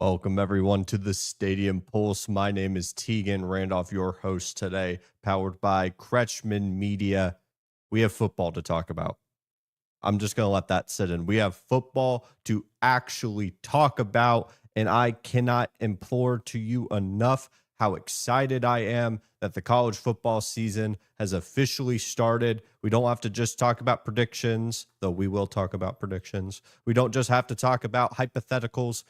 Welcome, everyone, to the Stadium Pulse. My name is Tegan Randolph, your host today, powered by Kretschmann Media. We have football to talk about. I'm just going to let that sit in. We have football to actually talk about, and I cannot implore to you enough how excited I am that the college football season has officially started. We don't have to just talk about predictions, though we will talk about predictions. We don't just have to talk about hypotheticals.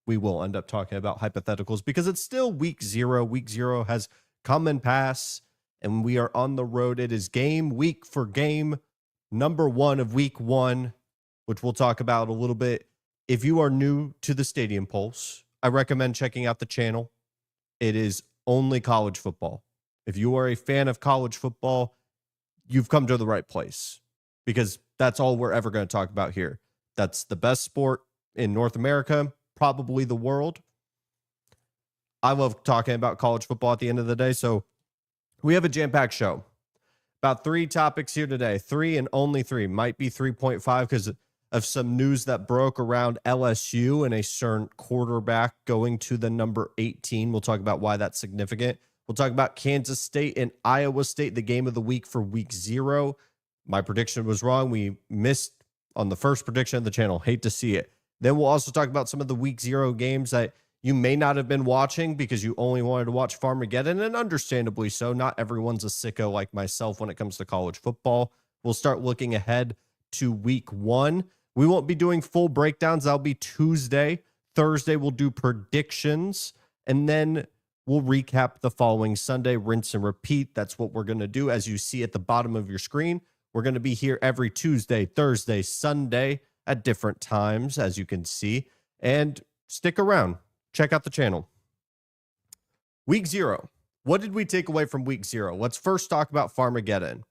We will end up talking about hypotheticals because it's still week zero. Week zero has come and passed, and we are on the road. It is game week for game number one of week one, which we'll talk about a little bit. If you are new to the Stadium Pulse, I recommend checking out the channel. It is only college football. If you are a fan of college football, you've come to the right place because that's all we're ever going to talk about here. That's the best sport in North America, probably the world. I love talking about college football at the end of the day. So we have a jam-packed show. About 3 topics here today. 3 and only 3. Might be 3.5 because of some news that broke around LSU and a certain quarterback going to the number 18. We'll talk about why that's significant. We'll talk about Kansas State and Iowa State, the game of the week for week 0. My prediction was wrong. We missed on the first prediction of the channel. Hate to see it. Then we'll also talk about some of the week 0 games that you may not have been watching because you only wanted to watch Farmageddon, and understandably so. Not everyone's a sicko like myself when it comes to college football. We'll start looking ahead to week 1. We won't be doing full breakdowns. That'll be Tuesday. Thursday, we'll do predictions, and then we'll recap the following Sunday, rinse and repeat. That's what we're going to do. As you see at the bottom of your screen, we're going to be here every Tuesday, Thursday, Sunday at different times, as you can see. And stick around. Check out the channel. Week 0. What did we take away from week 0? Let's first talk about Farmageddon.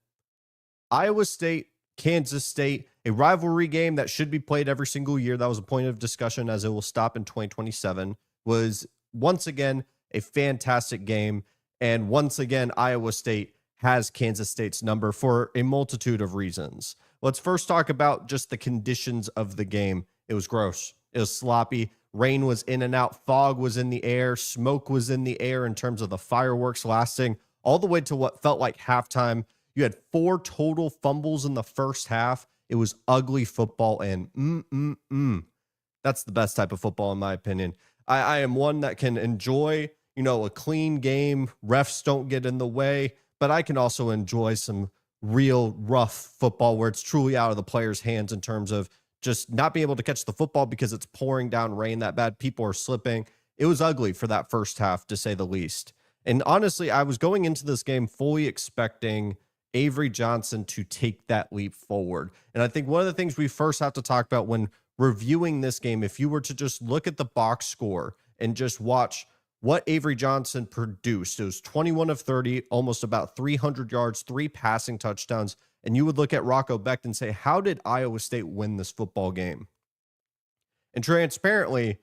Iowa State, Kansas State, a rivalry game that should be played every single year. That was a point of discussion as it will stop in 2027. Was once again a fantastic game. And once again, Iowa State has Kansas State's number for a multitude of reasons. Let's first talk about just the conditions of the game. It was gross. It was sloppy. Rain was in and out. Fog was in the air. Smoke was in the air in terms of the fireworks lasting all the way to what felt like halftime. You had 4 total fumbles in the first half. It was ugly football, and that's the best type of football, in my opinion. I am one that can enjoy, a clean game. Refs don't get in the way, but I can also enjoy some real rough football where it's truly out of the player's hands in terms of just not being able to catch the football because it's pouring down rain that bad. People are slipping. It was ugly for that first half, to say the least. And honestly, I was going into this game fully expecting Avery Johnson to take that leap forward. And I think one of the things we first have to talk about when reviewing this game, if you were to just look at the box score and just watch what Avery Johnson produced, it was 21 of 30, almost about 300 yards, 3 passing touchdowns. And you would look at Rocco Becht and say, how did Iowa State win this football game? And transparently,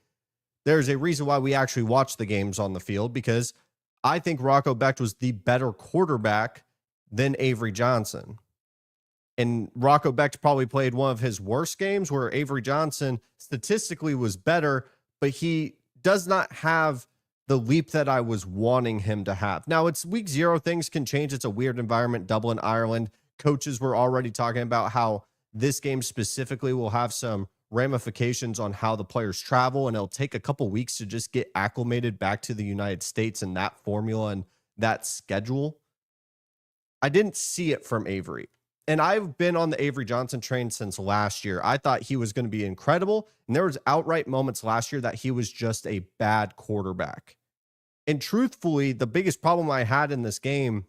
there's a reason why we actually watch the games on the field, because I think Rocco Becht was the better quarterback than Avery Johnson. And Rocco Becht probably played one of his worst games where Avery Johnson statistically was better, but he does not have the leap that I was wanting him to have. Now, it's week 0. Things can change. It's a weird environment. Dublin, Ireland. Coaches were already talking about how this game specifically will have some ramifications on how the players travel, and it'll take a couple weeks to just get acclimated back to the United States and that formula and that schedule. I didn't see it from Avery. And I've been on the Avery Johnson train since last year. I thought he was going to be incredible. And there was outright moments last year that he was just a bad quarterback. And truthfully, the biggest problem I had in this game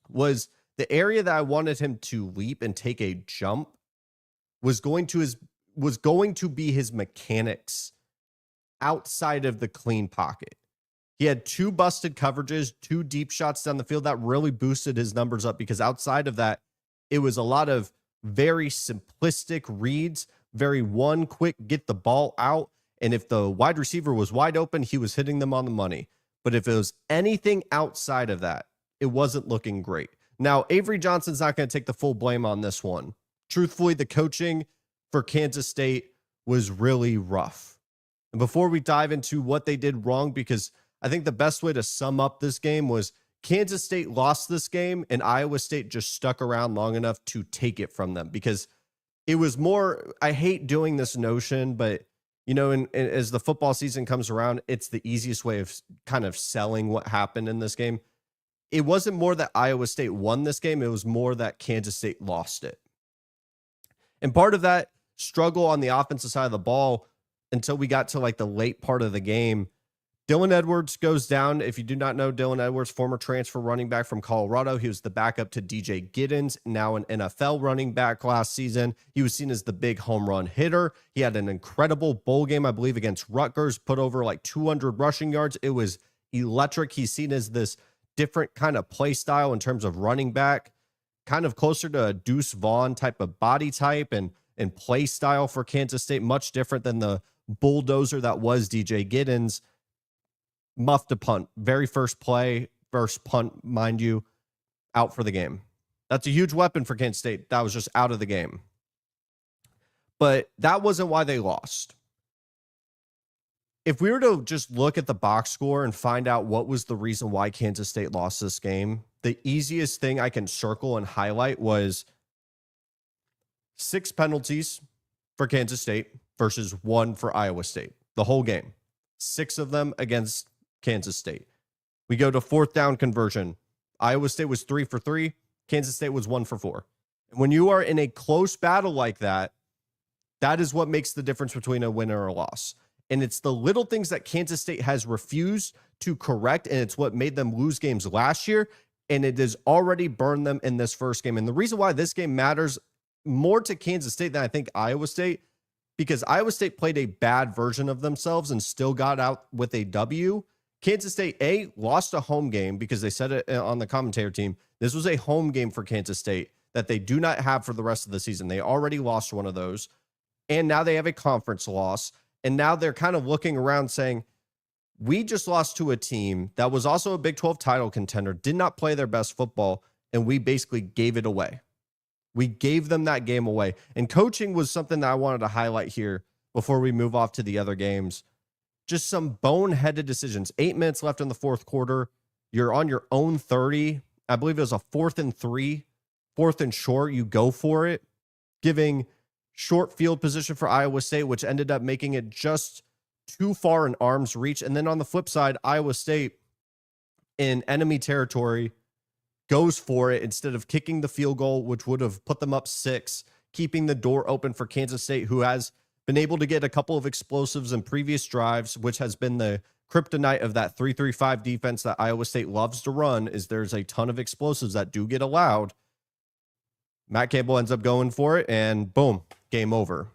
was the area that I wanted him to leap and take a jump was going to be his mechanics outside of the clean pocket. He had 2 busted coverages, 2 deep shots down the field that really boosted his numbers up, because outside of that, it was a lot of very simplistic reads, very one quick get the ball out. And if the wide receiver was wide open, he was hitting them on the money. But if it was anything outside of that, it wasn't looking great. Now, Avery Johnson's not going to take the full blame on this one. Truthfully, the coaching for Kansas State was really rough. And before we dive into what they did wrong, because I think the best way to sum up this game was Kansas State lost this game and Iowa State just stuck around long enough to take it from them, because it was more, I hate doing this notion, but as the football season comes around, it's the easiest way of kind of selling what happened in this game. It wasn't more that Iowa State won this game. It was more that Kansas State lost it. And part of that struggle on the offensive side of the ball until we got to like the late part of the game, Dylan Edwards goes down. If you do not know Dylan Edwards, former transfer running back from Colorado, he was the backup to DJ Giddens, now an NFL running back last season. He was seen as the big home run hitter. He had an incredible bowl game, I believe, against Rutgers, put over like 200 rushing yards. It was electric. He's seen as this different kind of play style in terms of running back, kind of closer to a Deuce Vaughn type of body type and play style for Kansas State, much different than the bulldozer that was DJ Giddens. Muffed a punt. Very first play, first punt, mind you, out for the game. That's a huge weapon for Kansas State. That was just out of the game. But that wasn't why they lost. If we were to just look at the box score and find out what was the reason why Kansas State lost this game, the easiest thing I can circle and highlight was 6 penalties for Kansas State versus 1 for Iowa State. The whole game. 6 of them against Kansas State. We go to 4th down conversion. Iowa State was 3 for 3. Kansas State was 1 for 4. And when you are in a close battle like that, that is what makes the difference between a win or a loss. And it's the little things that Kansas State has refused to correct, and it's what made them lose games last year, and it has already burned them in this first game. And the reason why this game matters more to Kansas State than I think Iowa State, because Iowa State played a bad version of themselves and still got out with a W. Kansas State, lost a home game because they said it on the commentator team. This was a home game for Kansas State that they do not have for the rest of the season. They already lost one of those, and now they have a conference loss. And now they're kind of looking around saying, we just lost to a team that was also a Big 12 title contender, did not play their best football, and we basically gave it away. We gave them that game away. And coaching was something that I wanted to highlight here before we move off to the other games. Just some boneheaded decisions. 8 minutes left in the 4th quarter. You're on your own 30. I believe it was a 4th and 3, 4th and short. You go for it, giving short field position for Iowa State, which ended up making it just too far in arm's reach. And then on the flip side, Iowa State in enemy territory goes for it instead of kicking the field goal, which would have put them up 6, keeping the door open for Kansas State, who has been able to get a couple of explosives in previous drives, which has been the kryptonite of that 3-3-5 defense that Iowa State loves to run, is there's a ton of explosives that do get allowed. Matt Campbell ends up going for it, and boom, game over.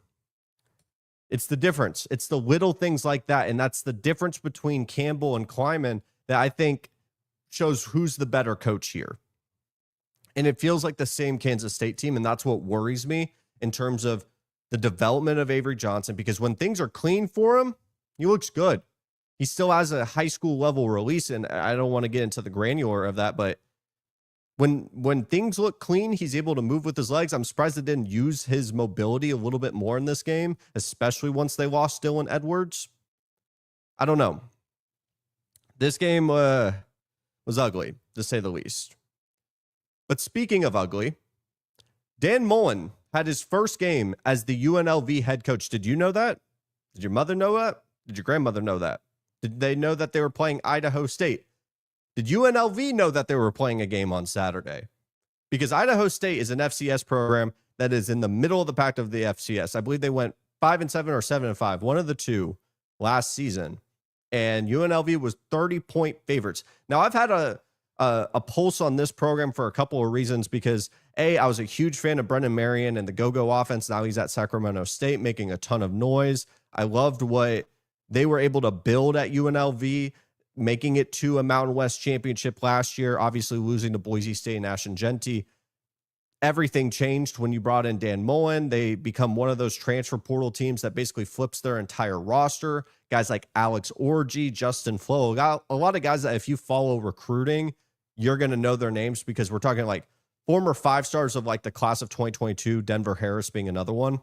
It's the difference. It's the little things like that, and that's the difference between Campbell and Kleiman that I think shows who's the better coach here. And it feels like the same Kansas State team, and that's what worries me in terms of the development of Avery Johnson, because when things are clean for him, he looks good. He still has a high school level release, and I don't want to get into the granular of that, but when things look clean, he's able to move with his legs. I'm surprised they didn't use his mobility a little bit more in this game, especially once they lost Dylan Edwards. I don't know. This game was ugly, to say the least. But speaking of ugly, Dan Mullen had his first game as the UNLV head coach. Did you know that? Did your mother know that? Did your grandmother know that? Did they know that they were playing Idaho State? Did UNLV know that they were playing a game on Saturday? Because Idaho State is an FCS program that is in the middle of the pack of the FCS. I believe they went 5-7 or 7-5, one of the two last season. And UNLV was 30-point favorites. Now, I've had a pulse on this program for a couple of reasons, because I was a huge fan of Brendan Marion and the go-go offense. Now he's at Sacramento State making a ton of noise. I loved what they were able to build at UNLV, making it to a Mountain West championship last year, obviously losing to Boise State and Ashton Genty. Everything changed when you brought in Dan Mullen. They become one of those transfer portal teams that basically flips their entire roster. Guys like Alex Orji, Justin Flo, a lot of guys that if you follow recruiting, you're going to know their names, because we're talking like former 5-stars of like the class of 2022, Denver Harris being another one.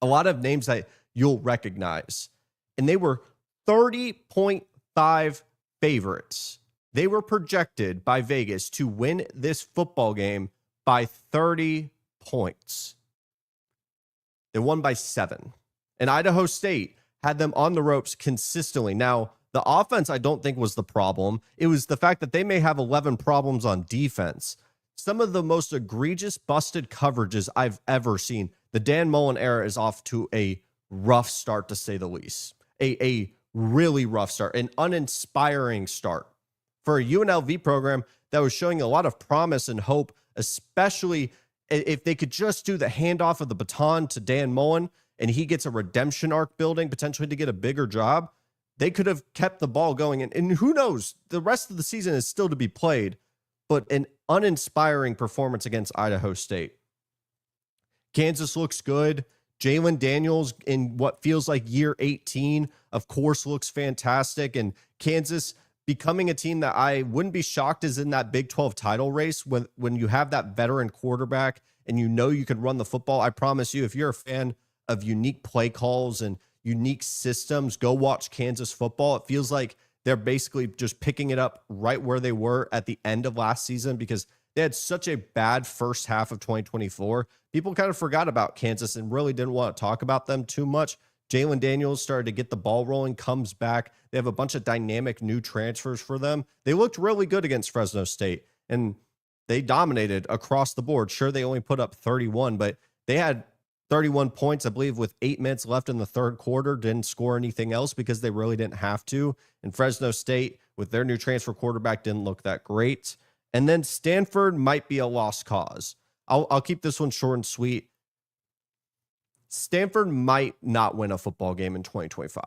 A lot of names that you'll recognize. and they were 30.5 favorites. They were projected by Vegas to win this football game by 30 points. They won by 7. And Idaho State had them on the ropes consistently. Now, the offense, I don't think was the problem. It was the fact that they may have 11 problems on defense. Some of the most egregious busted coverages I've ever seen. The Dan Mullen era is off to a rough start, to say the least. A really rough start, an uninspiring start for a UNLV program that was showing a lot of promise and hope, especially if they could just do the handoff of the baton to Dan Mullen and he gets a redemption arc building, potentially to get a bigger job. They could have kept the ball going. And who knows? The rest of the season is still to be played, but an uninspiring performance against Idaho State. Kansas looks good. Jalen Daniels in what feels like year 18, of course, looks fantastic. And Kansas becoming a team that I wouldn't be shocked is in that Big 12 title race when you have that veteran quarterback and you know you can run the football. I promise you, if you're a fan of unique play calls and unique systems, go watch Kansas football. It feels like they're basically just picking it up right where they were at the end of last season because they had such a bad first half of 2024. People kind of forgot about Kansas and really didn't want to talk about them too much. Jalen Daniels started to get the ball rolling, comes back. They have a bunch of dynamic new transfers for them. They looked really good against Fresno State, and they dominated across the board. Sure, they only put up 31, but they had 31 points, I believe, with 8 minutes left in the third quarter. Didn't score anything else because they really didn't have to. And Fresno State, with their new transfer quarterback, didn't look that great. And then Stanford might be a lost cause. I'll keep this one short and sweet. Stanford might not win a football game in 2025.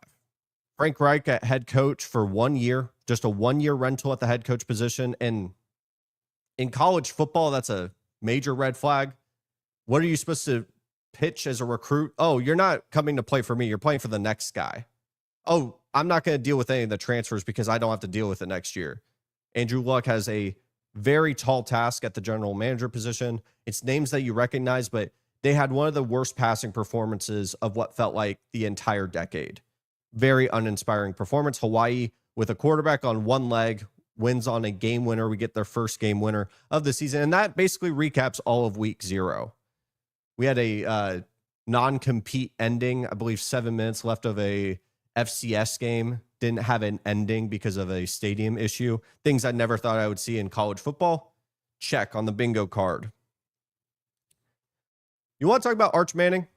Frank Reich at head coach for 1 year, just a 1-year rental at the head coach position. And in college football, that's a major red flag. What are you supposed to pitch as a recruit? Oh, you're not coming to play for me. You're playing for the next guy. Oh, I'm not going to deal with any of the transfers because I don't have to deal with it next year. Andrew Luck has a very tall task at the general manager position. It's names that you recognize, but they had one of the worst passing performances of what felt like the entire decade. Very uninspiring performance. Hawaii, with a quarterback on one leg, wins on a game winner. We get their first game winner of the season. And that basically recaps all of week 0. We had a non-compete ending. I believe 7 minutes left of a FCS game. Didn't have an ending because of a stadium issue. Things I never thought I would see in college football. Check on the bingo card. You want to talk about Arch Manning?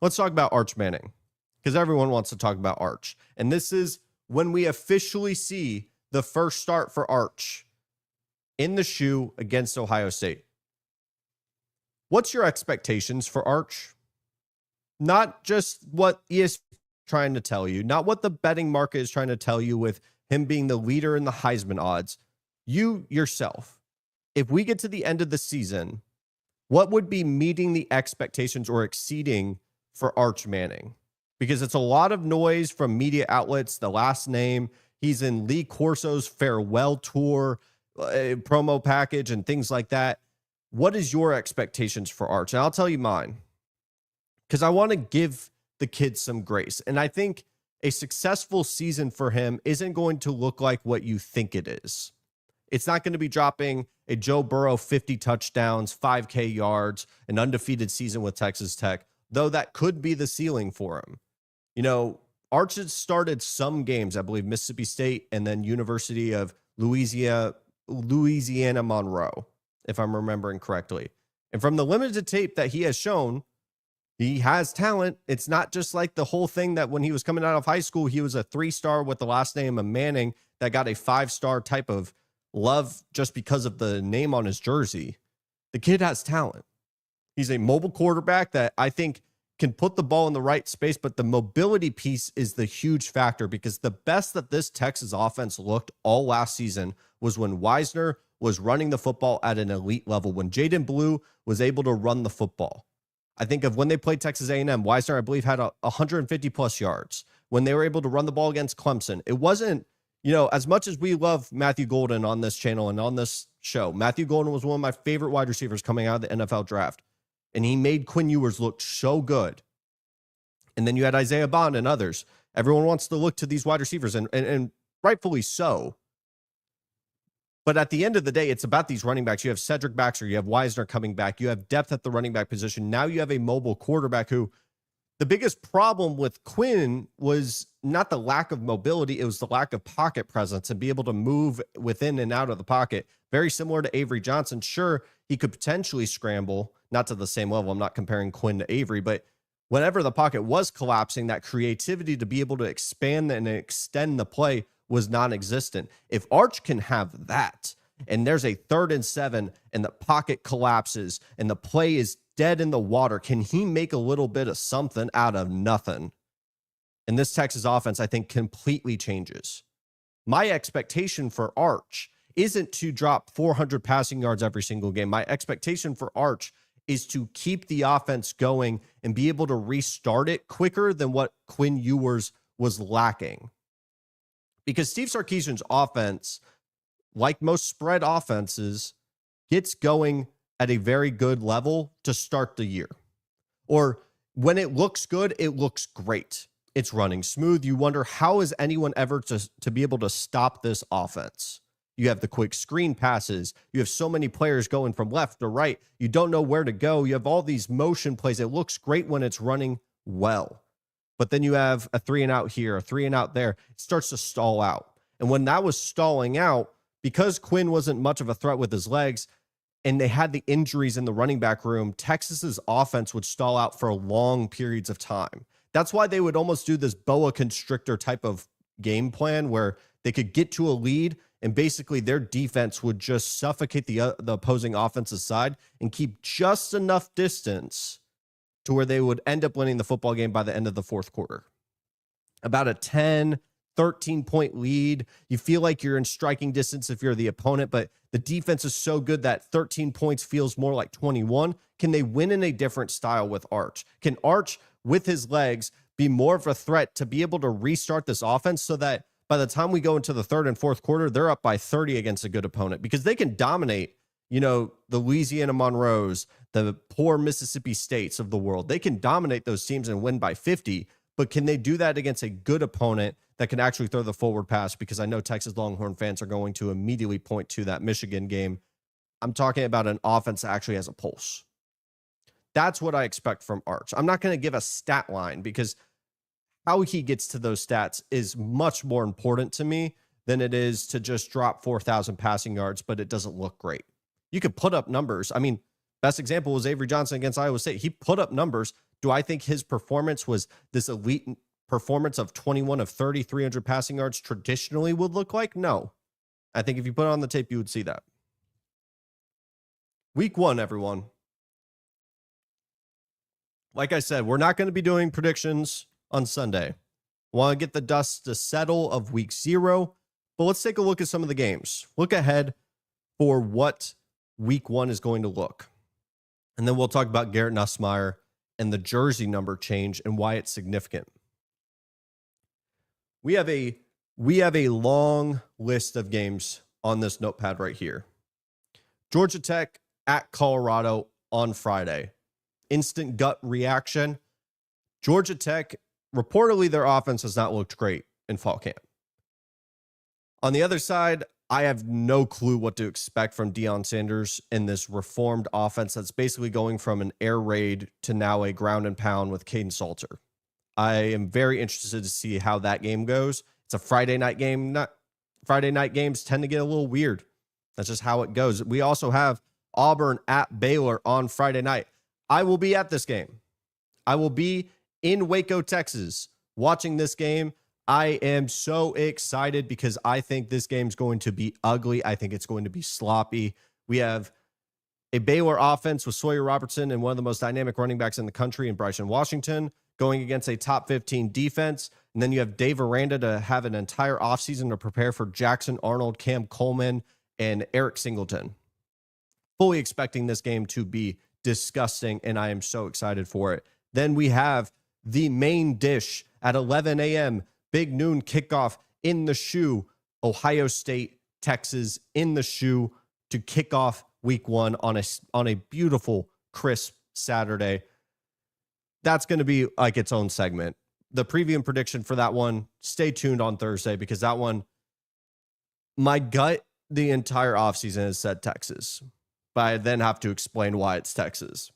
Let's talk about Arch Manning because everyone wants to talk about Arch. And this is when we officially see the first start for Arch in the shoe against Ohio State. What's your expectations for Arch? Not just what ESPN is trying to tell you, not what the betting market is trying to tell you with him being the leader in the Heisman odds. You yourself, if we get to the end of the season, what would be meeting the expectations or exceeding for Arch Manning? Because it's a lot of noise from media outlets, the last name. He's in Lee Corso's farewell tour, promo package, and things like that. What is your expectations for Arch? And I'll tell you mine, because I want to give the kid some grace. And I think a successful season for him isn't going to look like what you think it is. It's not going to be dropping a Joe Burrow 50 touchdowns, 5K yards, an undefeated season with Texas Tech, though that could be the ceiling for him. You know, Arch has started some games, I believe Mississippi State and then University of Louisiana Monroe, if I'm remembering correctly. And from the limited tape that he has shown, he has talent. It's not just like the whole thing that when he was coming out of high school, he was a 3-star with the last name of Manning that got a 5-star type of love just because of the name on his jersey. The kid has talent. He's a mobile quarterback that I think can put the ball in the right space, but the mobility piece is the huge factor because the best that this Texas offense looked all last season was when Wisner was running the football at an elite level, when Jaden Blue was able to run the football. I think of when they played Texas A&M, Wisner, I believe, had 150 plus yards. When they were able to run the ball against Clemson, it wasn't, as much as we love Matthew Golden on this channel and on this show, Matthew Golden was one of my favorite wide receivers coming out of the NFL draft. And he made Quinn Ewers look so good. And then you had Isaiah Bond and others. Everyone wants to look to these wide receivers, and rightfully so. But at the end of the day, it's about these running backs. You have Cedric Baxter, you have Wisner coming back, you have depth at the running back position. Now you have a mobile quarterback who, the biggest problem with Quinn was not the lack of mobility, it was the lack of pocket presence and be able to move within and out of the pocket. Very similar to Avery Johnson. Sure, he could potentially scramble, not to the same level. I'm not comparing Quinn to Avery, but whenever the pocket was collapsing, that creativity to be able to expand and extend the play was non-existent. If Arch can have that, and there's a 3rd and 7, and the pocket collapses, and the play is dead in the water, can he make a little bit of something out of nothing? And this Texas offense, I think, completely changes. My expectation for Arch isn't to drop 400 passing yards every single game. My expectation for Arch is to keep the offense going and be able to restart it quicker than what Quinn Ewers was lacking. Because Steve Sarkisian's offense, like most spread offenses, gets going at a very good level to start the year. Or when it looks good, it looks great. It's running smooth. You wonder, how is anyone ever to be able to stop this offense? You have the quick screen passes. You have so many players going from left to right. You don't know where to go. You have all these motion plays. It looks great when it's running well. But then you have a 3-and-out here, a 3-and-out there. It starts to stall out. And when that was stalling out, because Quinn wasn't much of a threat with his legs, and they had the injuries in the running back room, Texas's offense would stall out for long periods of time. That's why they would almost do this boa constrictor type of game plan where they could get to a lead and basically their defense would just suffocate the opposing offensive side and keep just enough distance to where they would end up winning the football game by the end of the 4th quarter. About a 10, 13-point lead. You feel like you're in striking distance if you're the opponent, but the defense is so good that 13 points feels more like 21. Can they win in a different style with Arch? Can Arch, with his legs, be more of a threat to be able to restart this offense so that by the time we go into the 3rd and 4th quarter, they're up by 30 against a good opponent? Because they can dominate, the Louisiana Monroes, the poor Mississippi States of the world. They can dominate those teams and win by 50, but can they do that against a good opponent that can actually throw the forward pass? Because I know Texas Longhorn fans are going to immediately point to that Michigan game. I'm talking about an offense that actually has a pulse. That's what I expect from Arch. I'm not going to give a stat line because how he gets to those stats is much more important to me than it is to just drop 4,000 passing yards, but it doesn't look great. You could put up numbers. I mean, best example was Avery Johnson against Iowa State. He put up numbers. Do I think his performance was this elite performance of 21 of 30, 300 passing yards traditionally would look like? No. I think if you put it on the tape, you would see that. Week 1, everyone. Like I said, we're not going to be doing predictions on Sunday. Want to get the dust to settle of week 0, but let's take a look at some of the games. Look ahead for what week 1 is going to look. And then we'll talk about Garrett Nussmeier and the jersey number change and why it's significant. We have a long list of games on this notepad right here. Georgia Tech at Colorado on Friday. Instant gut reaction. Georgia Tech, reportedly their offense has not looked great in fall camp. On the other side, I have no clue what to expect from Deion Sanders in this reformed offense that's basically going from an air raid to now a ground and pound with Caden Salter. I am very interested to see how that game goes. It's a Friday night game. Friday night games tend to get a little weird. That's just how it goes. We also have Auburn at Baylor on Friday night. I will be at this game. I will be in Waco, Texas, watching this game. I am so excited because I think this game's going to be ugly. I think it's going to be sloppy. We have a Baylor offense with Sawyer Robertson and one of the most dynamic running backs in the country in Bryson Washington going against a top 15 defense. And then you have Dave Aranda to have an entire offseason to prepare for Jackson Arnold, Cam Coleman, and Eric Singleton. Fully expecting this game to be disgusting, and I am so excited for it. Then we have the main dish at 11 a.m., big noon kickoff in the shoe, Ohio State, Texas in the shoe to kick off week 1 on a beautiful, crisp Saturday. That's going to be like its own segment. the preview and prediction for that one, stay tuned on Thursday, because that one, my gut the entire offseason has said Texas, but I then have to explain why it's Texas.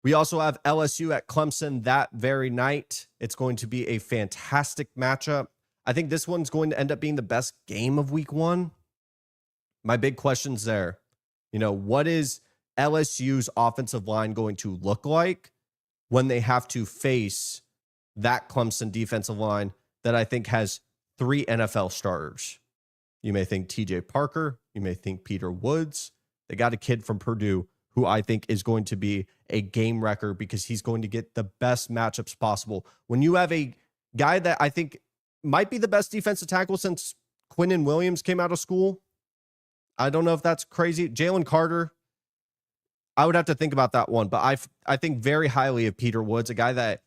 We also have LSU at Clemson that very night. It's going to be a fantastic matchup. I think this one's going to end up being the best game of week one. My big question's there. What is LSU's offensive line going to look like when they have to face that Clemson defensive line that I think has 3 NFL starters? You may think TJ Parker. You may think Peter Woods. They got a kid from Purdue who I think is going to be a game wrecker because he's going to get the best matchups possible. When you have a guy that I think might be the best defensive tackle since Quinnen Williams came out of school, I don't know if that's crazy. Jalen Carter, I would have to think about that one, but I think very highly of Peter Woods, a guy that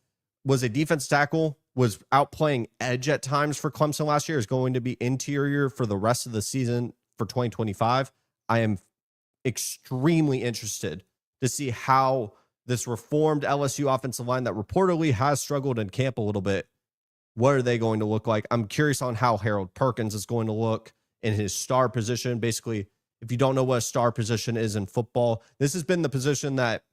was a defensive tackle, was outplaying edge at times for Clemson last year, is going to be interior for the rest of the season for 2025. I am extremely interested to see how this reformed LSU offensive line that reportedly has struggled in camp a little bit, what are they going to look like? I'm curious on how Harold Perkins is going to look in his star position. Basically, if you don't know what a star position is in football, this has been the position that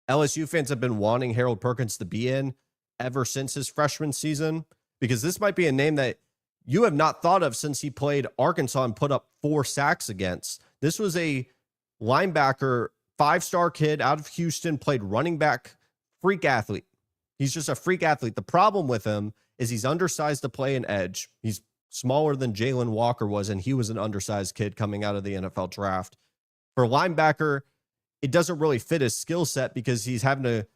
LSU fans have been wanting Harold Perkins to be in ever since his freshman season, because this might be a name that you have not thought of since he played Arkansas and put up 4 sacks against. This was a linebacker, 5-star kid out of Houston, played running back, freak athlete. He's just a freak athlete. The problem with him is he's undersized to play an edge. He's smaller than Jalen Walker was, and he was an undersized kid coming out of the NFL draft. For linebacker, it doesn't really fit his skill set because he's having to,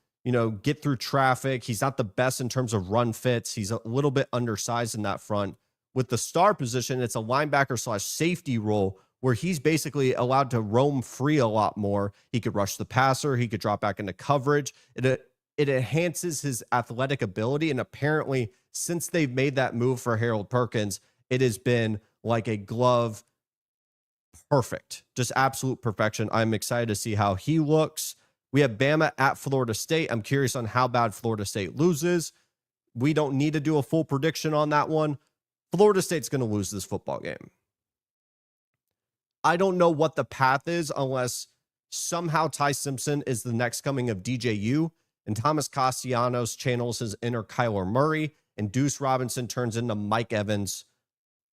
get through traffic. He's not the best in terms of run fits. He's a little bit undersized in that front. With the star position, it's a linebacker / safety role where he's basically allowed to roam free a lot more. He could rush the passer. He could drop back into coverage. It enhances his athletic ability. And apparently, since they've made that move for Harold Perkins, it has been like a glove perfect, just absolute perfection. I'm excited to see how he looks. We have Bama at Florida State. I'm curious on how bad Florida State loses. We don't need to do a full prediction on that one. Florida State's going to lose this football game. I don't know what the path is unless somehow Ty Simpson is the next coming of DJU and Thomas Castellanos channels his inner Kyler Murray and Deuce Robinson turns into Mike Evans.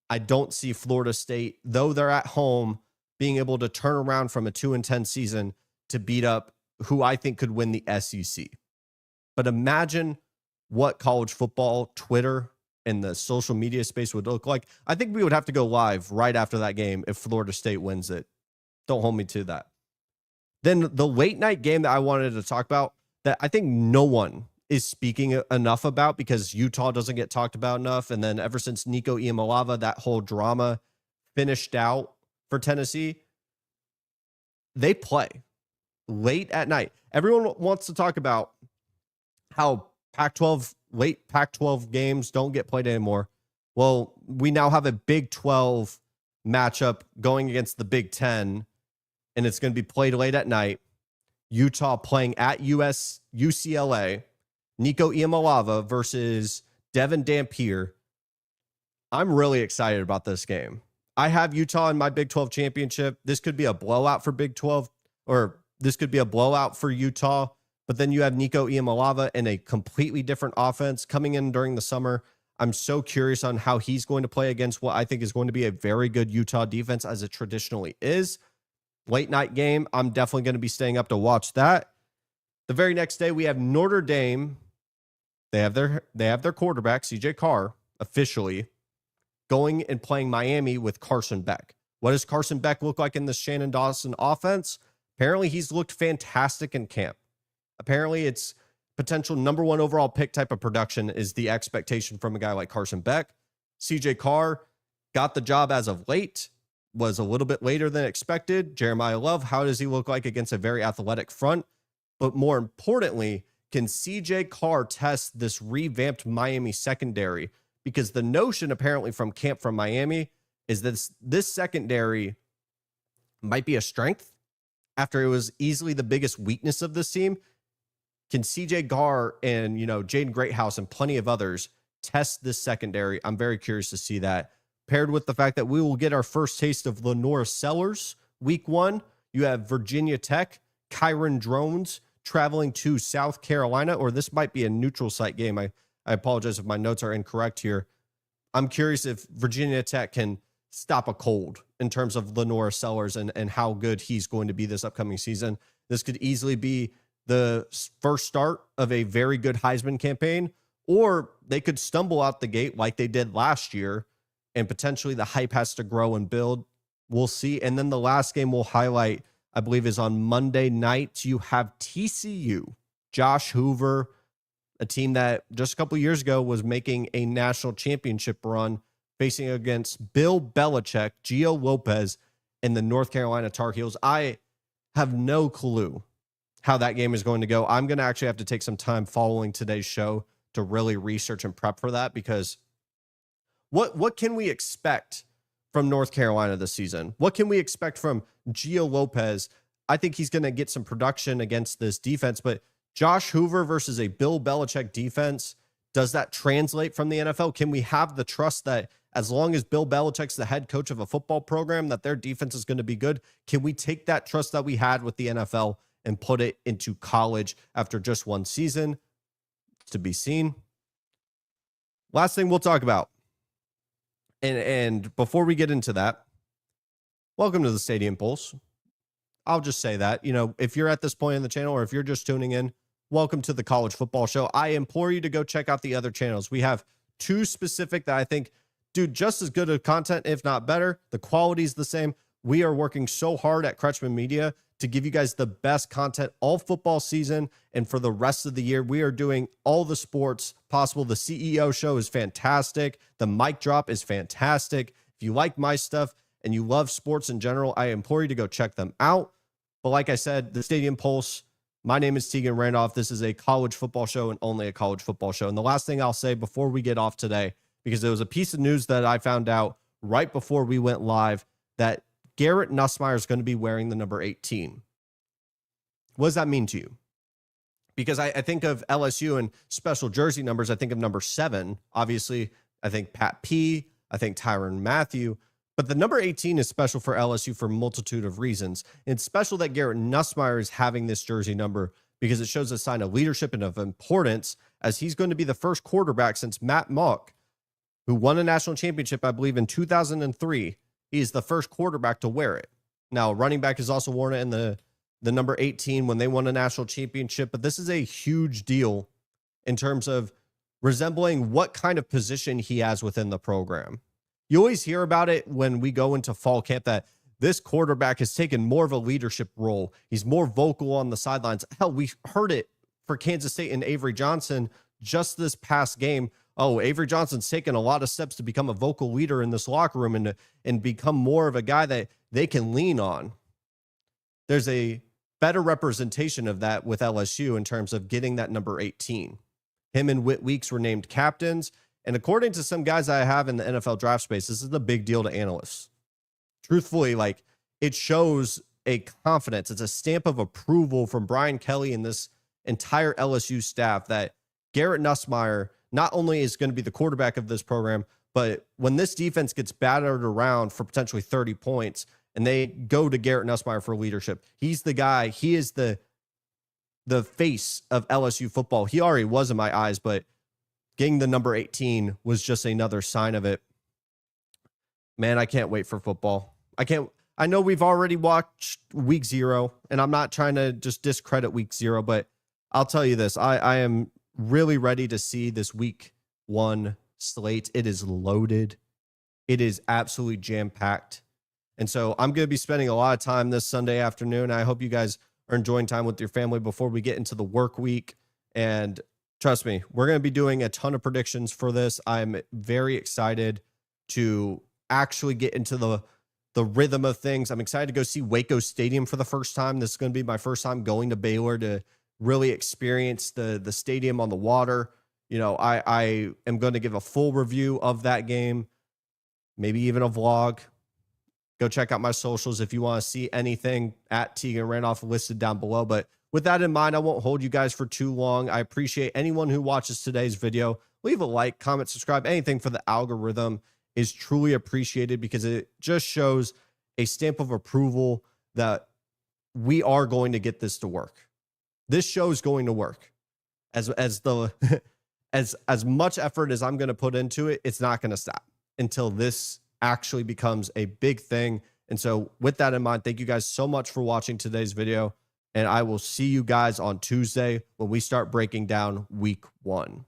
I don't see Florida State, though they're at home, being able to turn around from a 2-10 season to beat up who I think could win the SEC. But imagine what college football, Twitter, and the social media space would look like. I think we would have to go live right after that game if Florida State wins it. Don't hold me to that. Then the late night game that I wanted to talk about that I think no one is speaking enough about because Utah doesn't get talked about enough. And then ever since Nico Iamaleava, that whole drama finished out for Tennessee, they play late at night. Everyone wants to talk about how late Pac-12 games don't get played anymore. Well, we now have a Big 12 matchup going against the Big 10, and it's going to be played late at night. Utah playing at UCLA. Nico Iamaleava versus Devin Dampier. I'm really excited about this game. I have Utah in my Big 12 championship. This could be a blowout for Big 12, or this could be a blowout for Utah. But then you have Nico Iamaleava in a completely different offense coming in during the summer. I'm so curious on how he's going to play against what I think is going to be a very good Utah defense, as it traditionally is. Late night game, I'm definitely going to be staying up to watch that. The very next day, we have Notre Dame. They have their quarterback, CJ Carr, officially going and playing Miami with Carson Beck. What does Carson Beck look like in this Shannon Dawson offense? Apparently, he's looked fantastic in camp. Apparently, it's potential number 1 overall pick type of production is the expectation from a guy like Carson Beck. CJ Carr got the job as of late, was a little bit later than expected. Jeremiah Love, how does he look like against a very athletic front? But more importantly, can CJ Carr test this revamped Miami secondary? Because the notion apparently from camp from Miami is that this secondary might be a strength after it was easily the biggest weakness of this team. Can CJ Garr and, Jaden Greathouse and plenty of others test this secondary? I'm very curious to see that. Paired with the fact that we will get our first taste of Lenora Sellers week 1. You have Virginia Tech, Kyron Drones traveling to South Carolina, or this might be a neutral site game. I apologize if my notes are incorrect here. I'm curious if Virginia Tech can stop a cold in terms of Lenora Sellers and how good he's going to be this upcoming season. This could easily be the first start of a very good Heisman campaign, or they could stumble out the gate like they did last year, and potentially the hype has to grow and build. We'll see. And then the last game we'll highlight, I believe, is on Monday night. You have TCU, Josh Hoover, a team that just a couple of years ago was making a national championship run, facing against Bill Belichick, Gio Lopez, and the North Carolina Tar Heels. I have no clue how that game is going to go. I'm going to actually have to take some time following today's show to really research and prep for that, because what can we expect from North Carolina this season? What can we expect from Gio Lopez? I think he's going to get some production against this defense, but Josh Hoover versus a Bill Belichick defense, does that translate from the NFL? Can we have the trust that as long as Bill Belichick's the head coach of a football program, that their defense is going to be good? Can we take that trust that we had with the NFL and put it into college after just one season? It's to be seen. Last thing we'll talk about, and before we get into that, welcome to the Stadium Pulse. I'll just say that, if you're at this point in the channel, or if you're just tuning in, welcome to the College Football Show. I implore you to go check out the other channels. We have 2 specific that I think do just as good of content, if not better. The quality's the same. We are working so hard at Kretschmann Media to give you guys the best content all football season and for the rest of the year. We are doing all the sports possible. The CEO show is fantastic. The mic drop is fantastic. If you like my stuff and you love sports in general, I implore you to go check them out. But like I said, the Stadium Pulse, my name is Tegan Randolph. This is a college football show and only a college football show. And the last thing I'll say before we get off today, because there was a piece of news that I found out right before we went live, that Garrett Nussmeier is going to be wearing the number 18. What does that mean to you? Because I think of LSU and special jersey numbers. I think of number 7. Obviously, I think Pat P. I think Tyrann Mathieu. But the number 18 is special for LSU for a multitude of reasons. It's special that Garrett Nussmeier is having this jersey number because it shows a sign of leadership and of importance, as he's going to be the first quarterback since Matt Mock, who won a national championship, I believe, in 2003. He is the first quarterback to wear it. Now, running back has also worn it in the number 18 when they won a national championship, but this is a huge deal in terms of resembling what kind of position he has within the program. You always hear about it when we go into fall camp that this quarterback has taken more of a leadership role. He's more vocal on the sidelines. Hell, we heard it for Kansas State and Avery Johnson just this past game. Oh, Avery Johnson's taken a lot of steps to become a vocal leader in this locker room and become more of a guy that they can lean on. There's a better representation of that with LSU in terms of getting that number 18. Him and Whit Weeks were named captains. And according to some guys I have in the NFL draft space, this is a big deal to analysts. Truthfully, it shows a confidence. It's a stamp of approval from Brian Kelly and this entire LSU staff that Garrett Nussmeier not only is going to be the quarterback of this program, but when this defense gets battered around for potentially 30 points and they go to Garrett Nussmeier for leadership, he's the guy. He is the face of LSU football. He already was in my eyes, but getting the number 18 was just another sign of it. Man, I can't wait for football. I know we've already watched week 0, and I'm not trying to just discredit week 0, but I'll tell you this. I am really ready to see this week 1 slate. It is loaded. It is absolutely jam-packed. And so I'm going to be spending a lot of time this Sunday afternoon. I hope you guys are enjoying time with your family before we get into the work week. And trust me, we're going to be doing a ton of predictions for this. I'm very excited to actually get into the rhythm of things. I'm excited to go see Waco Stadium for the first time. This is going to be my first time going to Baylor to really experience the stadium on the water. I am going to give a full review of that game, maybe even a vlog. Go check out my socials if you want to see anything at Tegan Randolph listed down below. But with that in mind, I won't hold you guys for too long. I appreciate anyone who watches today's video. Leave a like, comment, subscribe. Anything for the algorithm is truly appreciated because it just shows a stamp of approval that we are going to get this to work. This show is going to work. As much effort as I'm going to put into it, it's not going to stop until this actually becomes a big thing. And so with that in mind, thank you guys so much for watching today's video. And I will see you guys on Tuesday when we start breaking down week 1.